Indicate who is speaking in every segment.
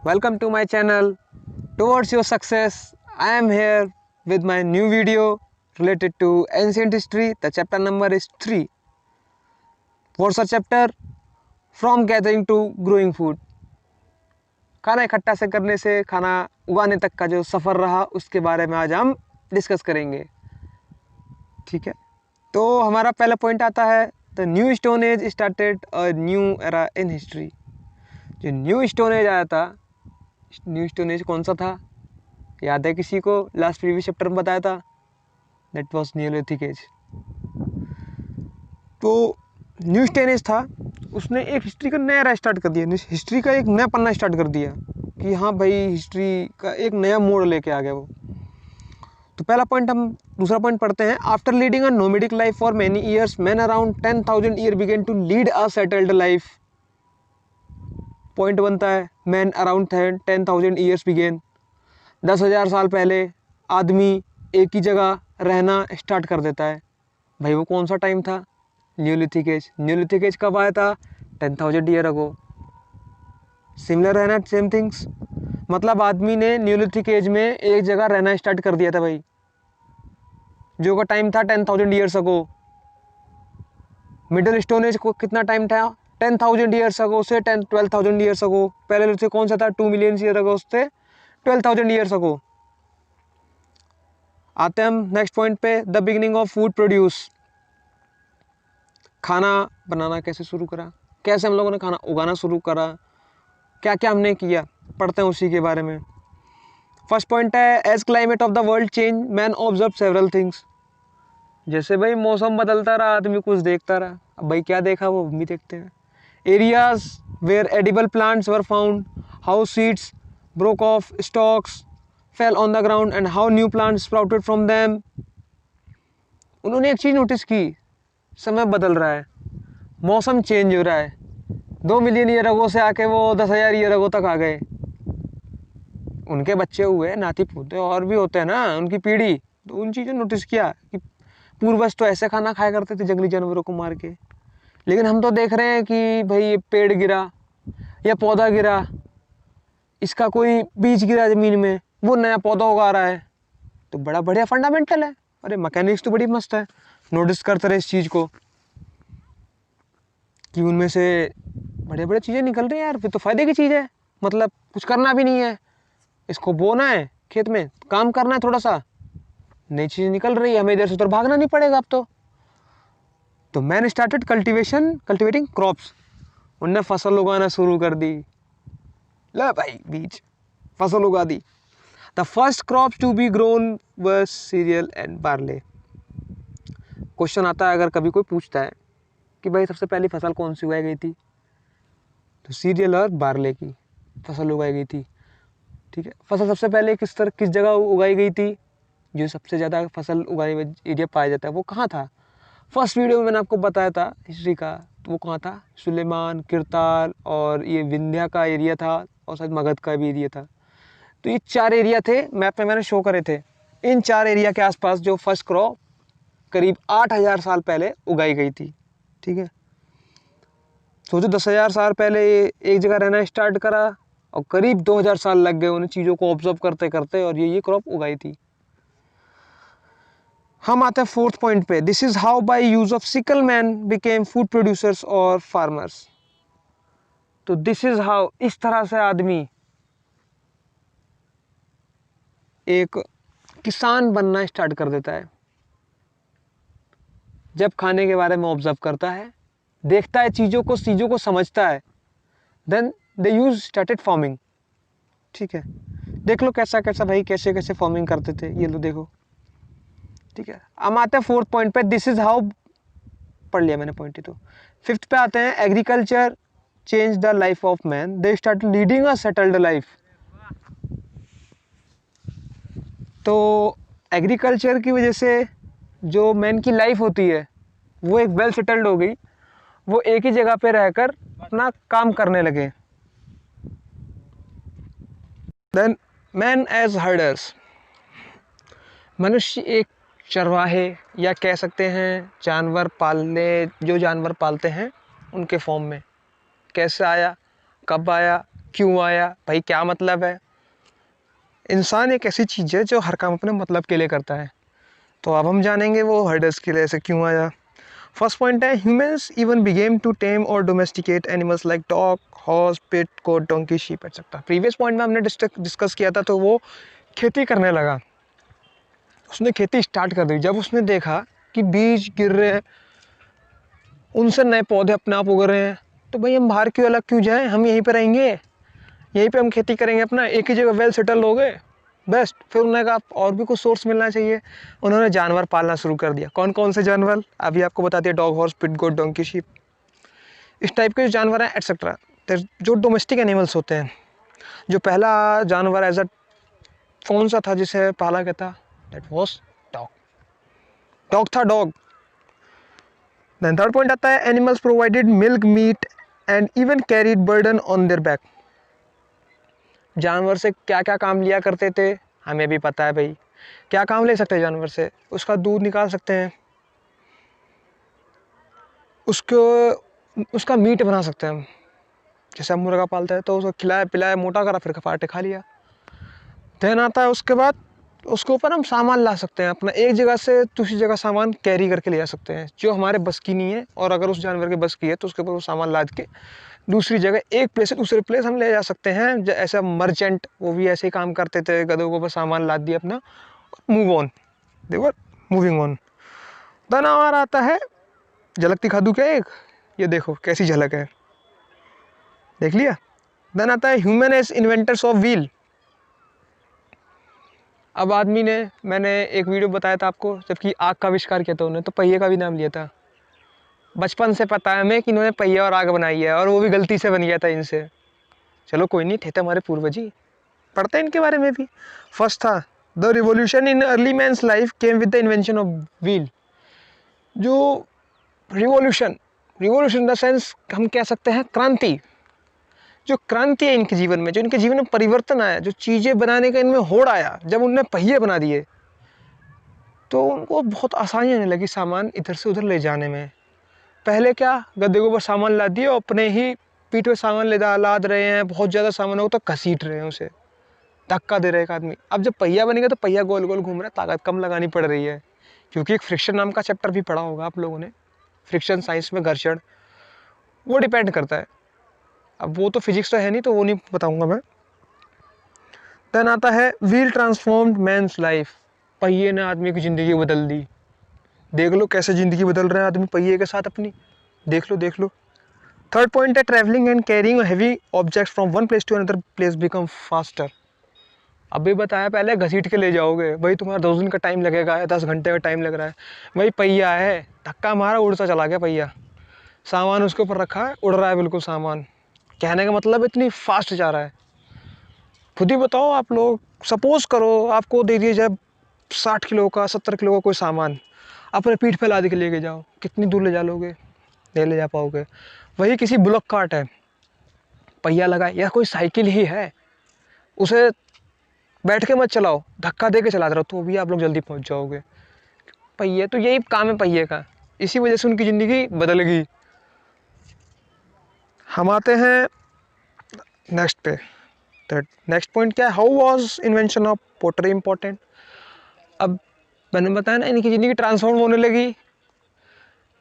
Speaker 1: Welcome to my channel. Towards your success, I am here with my new video related to ancient history. The chapter number is 3. What's the chapter? From gathering to growing food. खाना इकट्ठा से करने से खाना उगाने तक का जो सफ़र रहा उसके बारे में आज हम डिस्कस करेंगे। ठीक है, तो हमारा पहला पॉइंट आता है the new stone age started a new era in history. जो न्यू स्टोन एज आया था, न्यू स्टोन एज कौन सा था? याद है किसी को? लास्ट प्रीवियस चैप्टर में बताया था, दैट वाज न्यूलिथिक एज। तो न्यू स्टोन एज था, उसने एक हिस्ट्री का नया एरा स्टार्ट कर दिया, हिस्ट्री का एक नया पन्ना स्टार्ट कर दिया कि हाँ भाई हिस्ट्री का एक नया मोड़ लेके आ गया वो। तो पहला पॉइंट हम दूसरा पॉइंट पढ़ते हैं। After leading a nomadic life for many years man around 10,000 year began to lead a settled life. Point बनता है मैन अराउंड 10,000 ईयर्स बिगेन, 10,000 साल पहले आदमी एक ही जगह रहना स्टार्ट कर देता है। भाई वो कौन सा टाइम था? Neolithic age. न्यूलिथिक एज कब आया था? 10,000 ईयर अगो। सिमिलर है ना, सेम थिंग्स। मतलब आदमी ने न्यूलिथिक एज में एक जगह रहना स्टार्ट कर दिया था भाई, जो का टाइम था 10,000 years ago. Middle stone age को कितना टाइम था? 10,000 ईयर्स अगो से 12,000 ईयर्स अगो। पहले से कौन सा था? 2 मिलियन ईयर अगो से 12,000 ईयर्स अगो। आते हैं हम नेक्स्ट पॉइंट पे, the beginning of food produce. खाना बनाना कैसे शुरू करा, कैसे हम लोगों ने खाना उगाना शुरू करा, क्या क्या हमने किया, पढ़ते हैं उसी के बारे में। फर्स्ट पॉइंट है as climate of the world change man observe several things. जैसे भाई मौसम बदलता रहा आदमी कुछ देखता रहा। अब भाई क्या देखा वो भी देखते हैं। Areas where edible plants were found, how seeds broke off stalks fell on the ground and how new plants sprouted from them. उन्होंने एक चीज़ नोटिस की, समय बदल रहा है, मौसम चेंज हो रहा है। 2 मिलियन ईयर अगो से आके वो 10,000 ईयर अगो तक आ गए। उनके बच्चे हुए, नाती पोते और भी होते हैं ना, उनकी पीढ़ी। तो उन चीज़ों नोटिस किया कि पूर्वज तो ऐसे खाना खाया करते थे जंगली जानवरों को मार के, लेकिन हम तो देख रहे हैं कि भाई ये पेड़ गिरा या पौधा गिरा, इसका कोई बीज गिरा ज़मीन में, वो नया पौधा उगा रहा है। तो बड़ा बढ़िया फंडामेंटल है। अरे मैकेनिक्स तो बड़ी मस्त है। नोटिस करते रहे इस चीज़ को कि उनमें से बड़े बड़े चीज़ें निकल रही हैं यार, फिर तो फ़ायदे की चीज़ है। मतलब कुछ करना भी नहीं है, इसको बोना है, खेत में काम करना है, थोड़ा सा नई चीज़ निकल रही है, हमें इधर से उधर भागना नहीं पड़ेगा अब तो मैन स्टार्टेड कल्टिवेटिंग क्रॉप्स। उनने फसल उगाना शुरू कर दी। ले भाई बीज, फसल उगा दी। The first crops to be grown were cereal and barley. Question आता है अगर कभी कोई पूछता है कि भाई सबसे पहली फसल कौन सी उगाई गई थी, तो सीरियल और बार्ले की फसल उगाई गई थी। ठीक है, फसल सबसे पहले किस जगह उगाई गई थी? जो सबसे ज़्यादा फसल उगाने में एरिया पाया जाता है वो कहाँ था? फर्स्ट वीडियो में मैंने आपको बताया था हिस्ट्री का, तो वो कहाँ था? सुलेमान, किरताल और ये विंध्या का एरिया था, और शायद मगध का भी एरिया था। तो ये 4 एरिया थे, मैप में मैंने शो करे थे। इन 4 एरिया के आसपास जो फर्स्ट क्रॉप करीब 8,000 साल पहले उगाई गई थी। ठीक है, सोचो 10,000 साल पहले एक जगह रहना स्टार्ट करा और करीब 2,000 साल लग गए उन्हें चीज़ों को ऑब्जर्व करते करते, और ये क्रॉप उगाई थी। हम आते हैं फोर्थ पॉइंट पे, this is how by use of sickle man became food producers और फार्मर्स। तो दिस इज हाउ, इस तरह से आदमी एक किसान बनना स्टार्ट कर देता है। जब खाने के बारे में ऑब्जर्व करता है, देखता है चीज़ों को समझता है, then they use started farming. ठीक है, देख लो कैसा कैसा भाई कैसे कैसे फार्मिंग करते थे, ये लो देखो। ठीक है, हम आते हैं फोर्थ पॉइंट पे, दिस इज हाउ, पढ़ लिया मैंने पॉइंट ही। तो फिफ्थ पे आते हैं, agriculture change the life of man, they start leading a settled life. तो एग्रीकल्चर की वजह से जो मैन की लाइफ होती है वो एक वेल सेटल्ड हो गई। वो एक ही जगह पे रहकर अपना काम करने लगे। देन मैन एज हर्डर्स, मनुष्य एक चरवाहे या कह सकते हैं जानवर पालने, जो जानवर पालते हैं उनके फॉर्म में। कैसे आया, कब आया, क्यों आया भाई, क्या मतलब है। इंसान एक ऐसी चीज़ है जो हर काम अपने मतलब के लिए करता है। तो अब हम जानेंगे वो हर्डर्स के लिए ऐसे क्यों आया। फर्स्ट पॉइंट है, humans even began to tame और domesticate animals like dog, horse, pet, goat, donkey, sheep etcetera. Previous point में हमने डिस्कस किया था, तो वो खेती करने लगा, उसने खेती स्टार्ट कर दी। जब उसने देखा कि बीज गिर रहे हैं, उनसे नए पौधे अपने आप उग रहे हैं, तो भाई हम बाहर क्यों अलग क्यों जाएं, हम यहीं पे रहेंगे, यहीं पे हम खेती करेंगे अपना, एक ही जगह वेल सेटल हो गए बेस्ट। फिर उन्होंने कहा और भी कुछ सोर्स मिलना चाहिए, उन्होंने जानवर पालना शुरू कर दिया। कौन कौन से जानवर, अभी आपको बता दिया, डॉग, हॉर्स, पिट, गोट, डोंकी, शीप, इस टाइप के जो जानवर हैं एटसेट्रा। जो डोमेस्टिक एनिमल्स होते हैं। जो पहला जानवर एज अ कौन सा था जिसे पाला गया था, दैट वॉज डॉग। डॉग था, डॉग। देन थर्ड पॉइंट आता है, animals provided milk, meat and even carried burden on their back. जानवर से क्या क्या काम लिया करते थे, हमें भी पता है भाई। क्या काम ले सकते हैं जानवर से, उसका दूध निकाल सकते हैं, उसको उसका मीट बना सकते हैं हम। जैसे हम मुर्गा पालते हैं तो उसको खिलाया पिलाया, मोटा करा, फिर फाटे खा लिया। देन आता है उसके बाद, उसके ऊपर हम सामान ला सकते हैं अपना, एक जगह से दूसरी जगह सामान कैरी करके ले जा सकते हैं, जो हमारे बस की नहीं है। और अगर उस जानवर के बस की है तो उसके ऊपर वो सामान लाद के दूसरी जगह, एक प्लेस से दूसरे प्लेस हम ले जा सकते हैं। ऐसा मर्चेंट, वो भी ऐसे ही काम करते थे, गधों के ऊपर सामान लाद दिया अपना, move on, they were moving on. Then और आता है, झलक दिखा दूं क्या एक, ये देखो कैसी झलक है, देख लिया। देन आता है, human as inventors of wheel. अब आदमी ने, मैंने एक वीडियो बताया था आपको, जबकि आग का आविष्कार किया था उन्होंने, तो पहिए का भी नाम लिया था। बचपन से पता है हमें कि इन्होंने पहिया और आग बनाई है, और वो भी गलती से बन गया था इनसे। चलो कोई नहीं, थे तो हमारे पूर्वज ही, पढ़ते हैं इनके बारे में भी। फर्स्ट था, the revolution in early man's life came with the invention of wheel. जो revolution, revolution in the sense हम कह सकते हैं क्रांति। जो क्रांति है इनके जीवन में, जो इनके जीवन में परिवर्तन आया, जो चीज़ें बनाने का इनमें होड़ आया, जब उनने पहिए बना दिए तो उनको बहुत आसानी होने लगी सामान इधर से उधर ले जाने में। पहले क्या, गद्दे के ऊपर सामान लाद दिए और अपने ही पीठ पे सामान लाद रहे हैं, बहुत ज़्यादा सामान हो तो घसीट रहे हैं उसे, धक्का दे रहे एक आदमी। अब जब पहिया बनेगा तो पहिया गोल गोल घूम रहा है, ताकत कम लगानी पड़ रही है, क्योंकि एक फ्रिक्शन नाम का चैप्टर भी पढ़ा होगा आप लोगों ने, फ्रिक्शन साइंस में, घर्षण, वो डिपेंड करता है। अब वो तो फिजिक्स तो है नहीं, तो वो नहीं बताऊंगा मैं। देन आता है, व्हील ट्रांसफॉर्म्ड मैन्स लाइफ। पहिए ने आदमी की ज़िंदगी बदल दी। देख लो कैसे ज़िंदगी बदल रहे हैं आदमी पहिए के साथ अपनी, देख लो देख लो। थर्ड पॉइंट है, travelling and carrying heavy objects from one place to another place become faster. अभी बताया पहले घसीट के ले जाओगे भाई, तुम्हारा 2 दिन का टाइम लगेगा या 10 घंटे का टाइम लग रहा है। भाई पहिया है, धक्का मारा उड़ता चला गया पहिया, सामान उसके ऊपर रखा है, उड़ रहा है बिल्कुल सामान। कहने का मतलब इतनी फास्ट जा रहा है। खुद ही बताओ आप लोग, सपोज करो आपको दे दिया जाए 60 किलो का, 70 किलो का कोई सामान, अपने पीठ पे लाद के लेके जाओ, कितनी दूर ले जा लोगे, नहीं ले जा पाओगे। वही किसी बुलक कार्ट है, पहिया लगा है, या कोई साइकिल ही है, उसे बैठ के मत चलाओ, धक्का दे के चला रहे हो तो भी आप लोग जल्दी पहुंच जाओगे। पहिए, तो यही काम है पहिए का, इसी वजह से उनकी ज़िंदगी बदल गई। हम आते हैं नेक्स्ट पे। नेक्स्ट पॉइंट क्या है, how was invention of pottery important. अब मैंने बताया ना, इनकी ज़िंदगी ट्रांसफॉर्म होने लगी,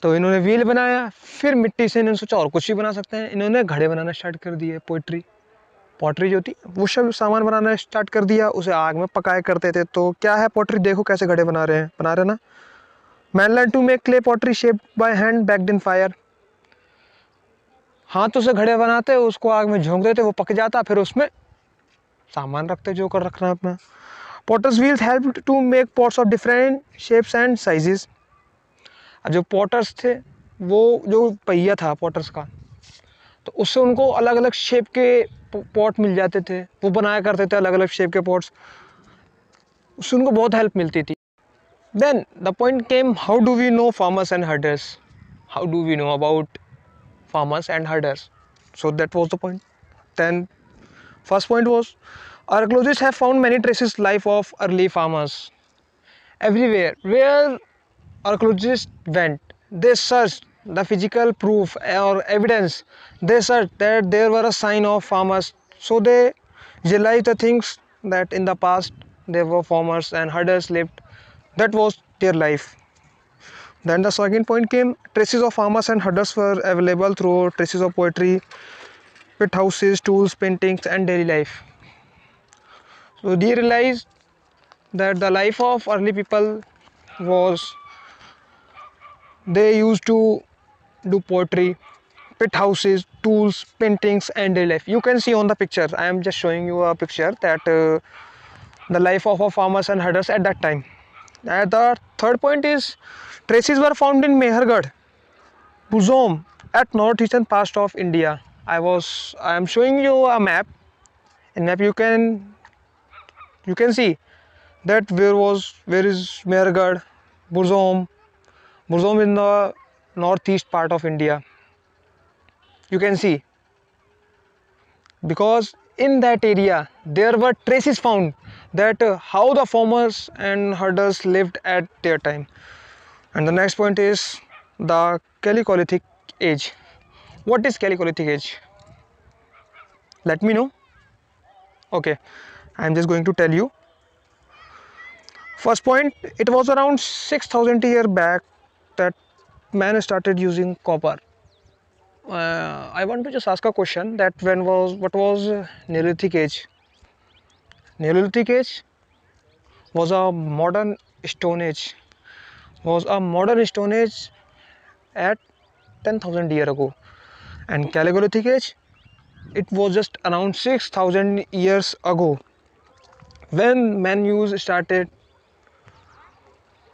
Speaker 1: तो इन्होंने व्हील बनाया, फिर मिट्टी से इन्होंने सोचा और कुछ भी बना सकते हैं, इन्होंने घड़े बनाना स्टार्ट कर दिए। पॉटरी जो थी वो सब सामान बनाना स्टार्ट कर दिया, उसे आग में पकाया करते थे। तो क्या है पॉटरी, देखो कैसे घड़े बना रहे ना। Man learn to make clay pottery shaped by hand baked in fire. हाथों से घड़े बनाते, उसको आग में झोंक देते, वो पक जाता, फिर उसमें सामान रखते जो कर रखना अपना। Potters wheels help to make pots of different shapes and sizes. अब जो पॉटर्स थे, वो जो पहिया था पॉटर्स का, तो उससे उनको अलग अलग शेप के पॉट मिल जाते थे, वो बनाया करते थे अलग अलग शेप के पॉट्स, उससे उनको बहुत हेल्प मिलती थी। Then the point came, how do we know farmers and herders, how do we know about farmers and herders. So that was the point. Then first point was, archaeologists have found many traces life of early farmers. Everywhere where archaeologists went, they searched the physical proof or evidence. They searched that there were a sign of farmers So they realized the things that in the past there were farmers and herders lived. That was their life. Then the second point came, traces of farmers and herders were available through traces of poetry, pit houses, tools, paintings, and daily life. So they realized that the life of early people was, they used to do poetry, pit houses, tools, paintings, and daily life. You can see on the picture. I am just showing you a picture that the life of our farmers and herders at that time. And the third point is traces were found in Mehergarh, Buzom, at northeastern part of India. I am showing you a map. In map you can see that where is Mehergarh, Buzom. Buzom in the northeast part of India. You can see, because in that area there were traces found that how the farmers and herders lived at their time. And the next point is the Chalcolithic age. What is Chalcolithic age? Let me know. Okay, I'm just going to tell you. First point, it was around 6,000 years back that man started using copper. I want to just ask a question that what was Neolithic age? Neolithic age was a modern stone age. Was a modern stone age at 10,000 years ago, and Chalcolithic age, it was just around 6,000 years ago when started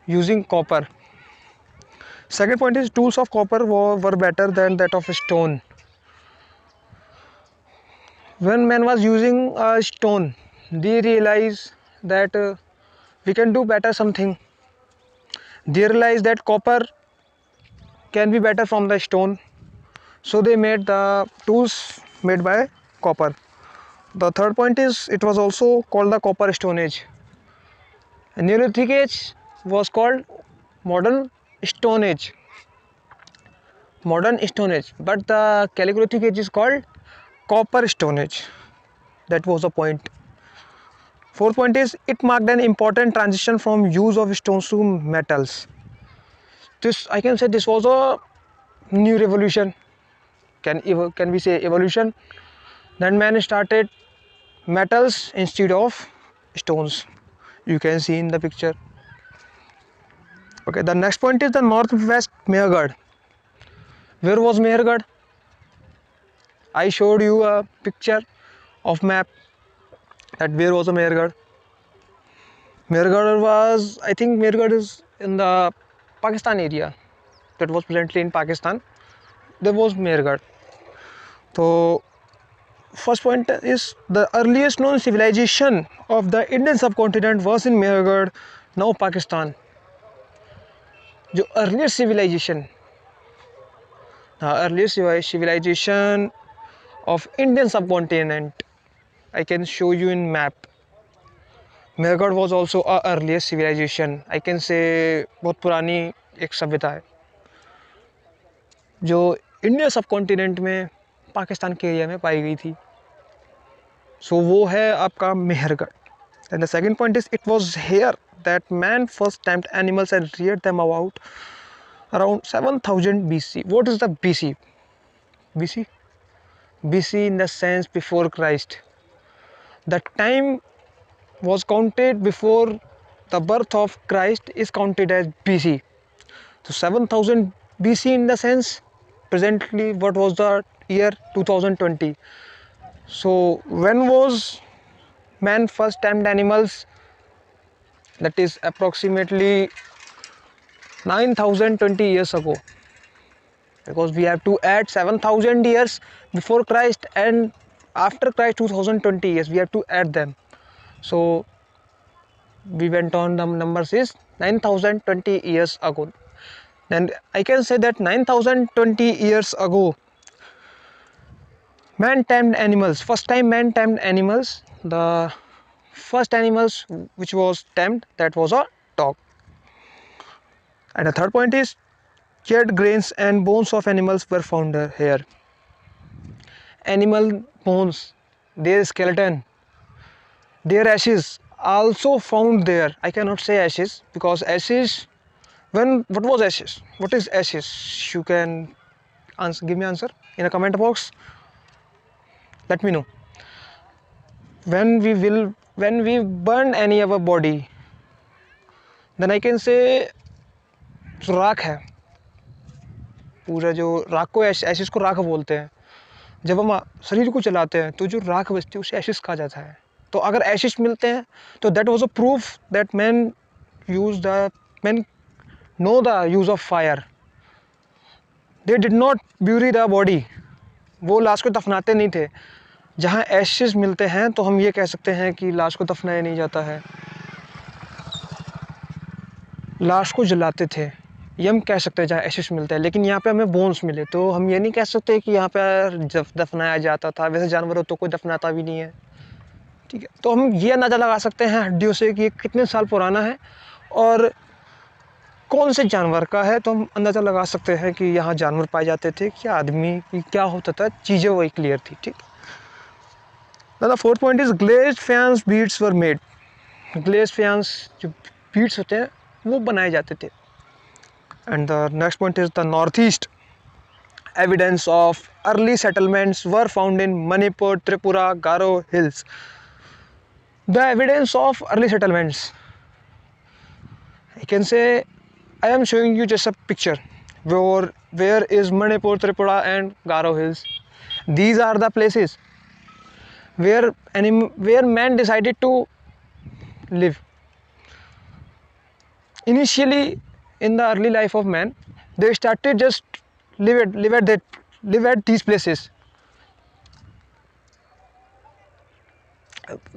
Speaker 1: using copper. Second point is tools of copper were better than that of stone. When man was using a stone, they realized that we can do better something. They realized that copper can be better from the stone, so they made the tools made by copper. The third point is it was also called the Copper Stone Age. And Neolithic Age was called Modern Stone Age. Modern Stone Age, but the Chalcolithic Age is called Copper Stone Age. That was the point. Fourth point is it marked an important transition from use of stones to metals. This, I can say, this was a new revolution. Can we say evolution? Then man started metals instead of stones. You can see in the picture. Okay, the next point is the northwest Mehergarh. Where was Mehergarh? I showed you a picture of map that where was the Mehergarh. Mehergarh was, I think Mehergarh is in the Pakistan area. That was presently in Pakistan. There was Mehergarh. So first point is the earliest known civilization of the Indian subcontinent was in Mehergarh, now Pakistan. जो earliest civilization of Indian subcontinent, I can show you in map. Mehergarh was also a earliest civilization. I can say बहुत पुरानी एक सभ्यता है जो India सब continent में पाकिस्तान के एरिया में पाई गई थी. सो वो है आपका Mehrgarh. And the second point is it was here that man first tamed animals and reared them about around 7,000 BC. What is the BC? BC? BC in the sense before Christ. The time was counted before the birth of Christ is counted as BC. So 7,000 BC in the sense presently what was the year 2020. So when was man first tamed animals? That is approximately 9,020 years ago, because we have to add 7,000 years before Christ and after Christ 2020 years we have to add them. So we went on, the numbers is 9,020 years ago. Then I can say that 9,020 years ago man tamed animals. First time man tamed animals. The first animals which was tamed, that was a dog. And the third point is charred grains and bones of animals were found here. Animal bones, their skeleton, their ashes also found there. I cannot say ashes because ashes. What was ashes? What is ashes? You can answer. Give me answer in a comment box. Let me know. When we burn any of our body, then I can say जो राख है, पूरा जो राख को Ashes को राख बोलते हैं। जब हम शरीर को जलाते हैं तो जो राख बचती है उसे एशिस कहा जाता है। तो अगर एशिस मिलते हैं तो that was a proof that man know the use of fire. They did not bury the body, वो लाश को दफनाते नहीं थे। जहाँ एशिस मिलते हैं तो हम ये कह सकते हैं कि लाश को दफनाया नहीं जाता है, लाश को जलाते थे, ये हम कह सकते हैं जहाँ एशिस मिलता है। लेकिन यहाँ पे हमें बोन्स मिले तो हम ये नहीं कह सकते कि यहाँ पे दफनाया जाता था। वैसे जानवरों तो कोई दफनाता भी नहीं है, ठीक है। तो हम ये अंदाज़ा लगा सकते हैं हड्डियों से कि कितने साल पुराना है और कौन से जानवर का है। तो हम अंदाज़ा लगा सकते हैं कि यहाँ जानवर पाए जाते थे, क्या आदमी क्या होता था, चीज़ें वही क्लियर थी, ठीक। The fourth point is glazed fans beads were made. Glazed fans जो बीड्स होते हैं वो बनाए जाते थे। And the next point is the northeast evidence of early settlements were found in Manipur, Tripura, Garo hills. The evidence of early settlements, I can say, I am showing you just a picture. Where is Manipur, Tripura and Garo hills? These are the places where man decided to live. Initially, in the early life of man, they started just live at these places.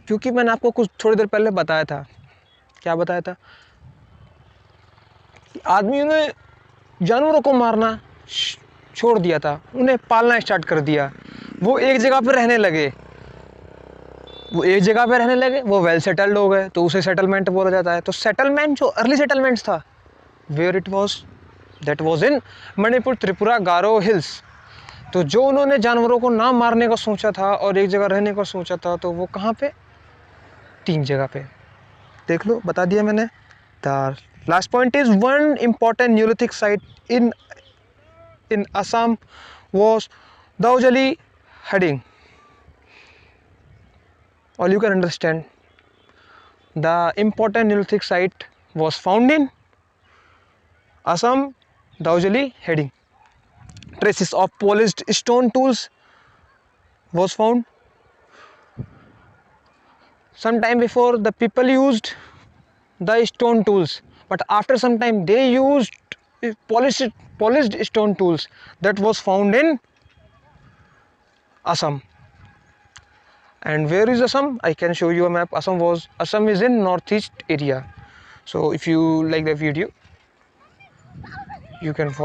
Speaker 1: क्योंकि मैंने आपको कुछ थोड़ी देर पहले बताया था, क्या बताया था, आदमियों ने जानवरों को मारना छोड़ दिया था, उन्हें पालना स्टार्ट कर दिया। वो एक जगह पर रहने लगे, वो वेल सेटल्ड हो गए, तो उसे सेटलमेंट बोला जाता है। तो सेटलमेंट जो अर्ली सेटलमेंट्स था, where it was, that was in Manipur, Tripura, Garo hills. तो जो उन्होंने जानवरों को ना मारने का सोचा था और एक जगह रहने का सोचा था, तो वो कहाँ पे, 3 जगह पे। देख लो, बता दिया मैंने। The last point is one important neolithic site in Assam was Daojali Hading. All you can understand, the important Neolithic site was found in Assam, Daujali heading. Traces of polished stone tools was found. Sometime before, the people used the stone tools, but after some time they used polished stone tools that was found in Assam. And where is Assam? I can show you a map. Assam is in northeast area. So if you like the video, you can watch.